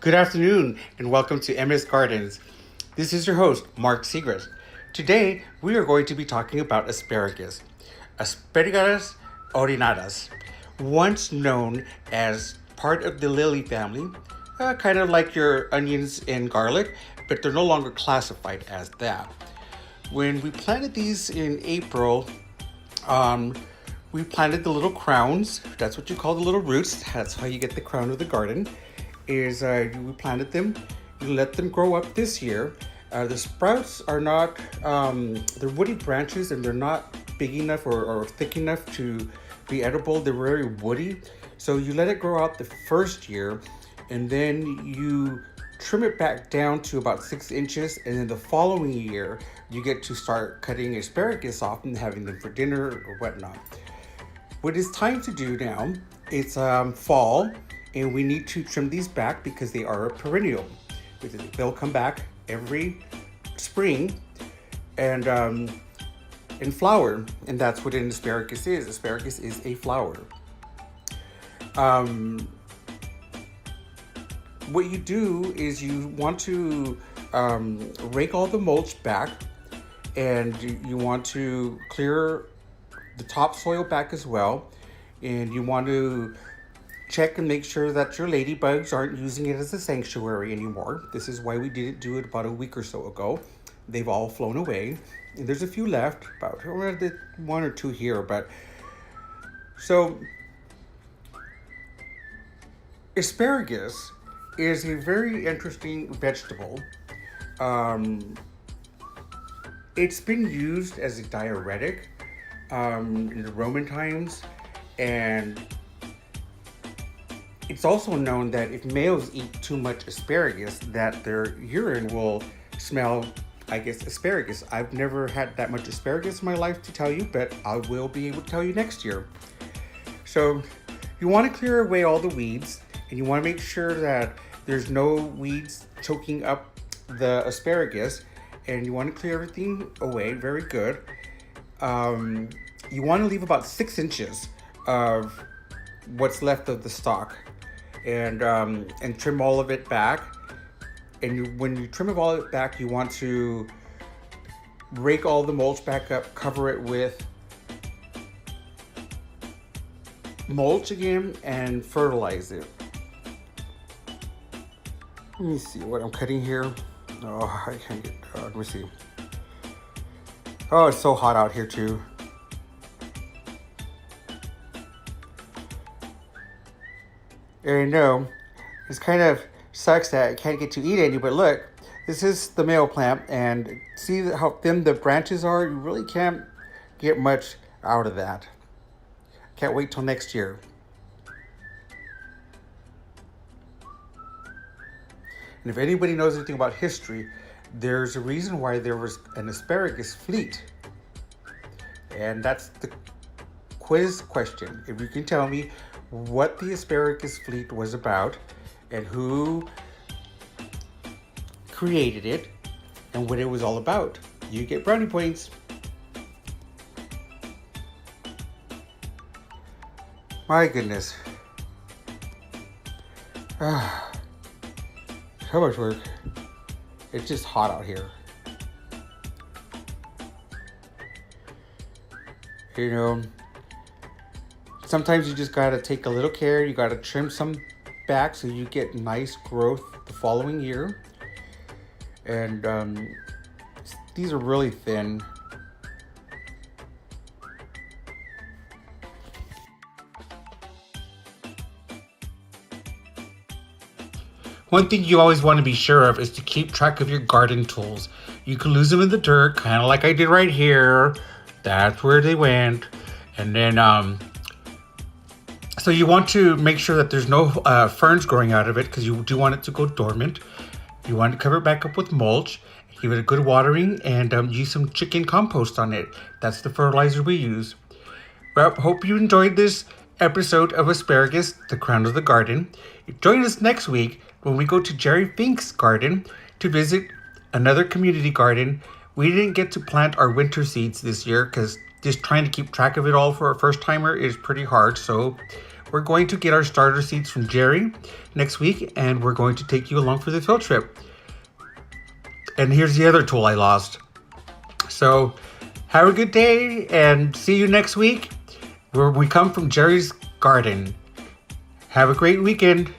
Good afternoon and welcome to MS Gardens. This is your host, Mark Segrist. Today, we are going to be talking about asparagus. Asparagus orinatas, once known as part of the lily family, kind of like your onions and garlic, but they're no longer classified as that. When we planted these in April, we planted the little crowns. That's what you call the little roots. That's how you get the crown of the garden. We planted them, you let them grow up this year. The sprouts are not, they're woody branches and they're not big enough or thick enough to be edible. They're very woody. So you let it grow out the first year and then you trim it back down to about 6 inches. And then the following year, you get to start cutting asparagus off and having them for dinner or whatnot. What it's time to do now, it's fall. And we need to trim these back because they are a perennial. They'll come back every spring and flower. And that's what an asparagus is. Asparagus is a flower. What you do is you want to rake all the mulch back, and you want to clear the topsoil back as well. And you want to check and make sure that your ladybugs aren't using it as a sanctuary anymore. This is why we didn't do it about a week or so ago. They've all flown away. And there's a few left, about one or two here. But so asparagus is a very interesting vegetable. It's been used as a diuretic in the Roman times, and it's also known that if males eat too much asparagus, that their urine will smell, asparagus. I've never had that much asparagus in my life to tell you, but I will be able to tell you next year. So you want to clear away all the weeds, and you want to make sure that there's no weeds choking up the asparagus, and you want to clear everything away very good. You want to leave about 6 inches of what's left of the stalk, and trim all of it back. And when you trim all of it back, you want to rake all the mulch back up, cover it with mulch again, and fertilize it. Let me see what I'm cutting here. Oh, I can't get, let me see. Oh, it's so hot out here too. I know, it's kind of sucks that I can't get to eat any, but look, this is the male plant, and see how thin the branches are? You really can't get much out of that. Can't wait till next year. And if anybody knows anything about history, there's a reason why there was an asparagus fleet. And that's the quiz question. If you can tell me what the asparagus fleet was about and who created it and what it was all about, you get brownie points. My goodness. So much work. It's just hot out here. You know, sometimes you just gotta take a little care. You gotta trim some back so you get nice growth the following year. And these are really thin. One thing you always want to be sure of is to keep track of your garden tools. You can lose them in the dirt, kind of like I did right here. That's where they went. And then, so you want to make sure that there's no ferns growing out of it, because you do want it to go dormant. You want to cover it back up with mulch, give it a good watering, and use some chicken compost on it. That's the fertilizer we use. Well, hope you enjoyed this episode of Asparagus, the Crown of the Garden. Join us next week when we go to Jerry Fink's garden to visit another community garden. We didn't get to plant our winter seeds this year because just trying to keep track of it all for a first timer is pretty hard. So we're going to get our starter seeds from Jerry next week, and we're going to take you along for the field trip. And here's the other tool I lost. So have a good day and see you next week where we come from Jerry's garden. Have a great weekend.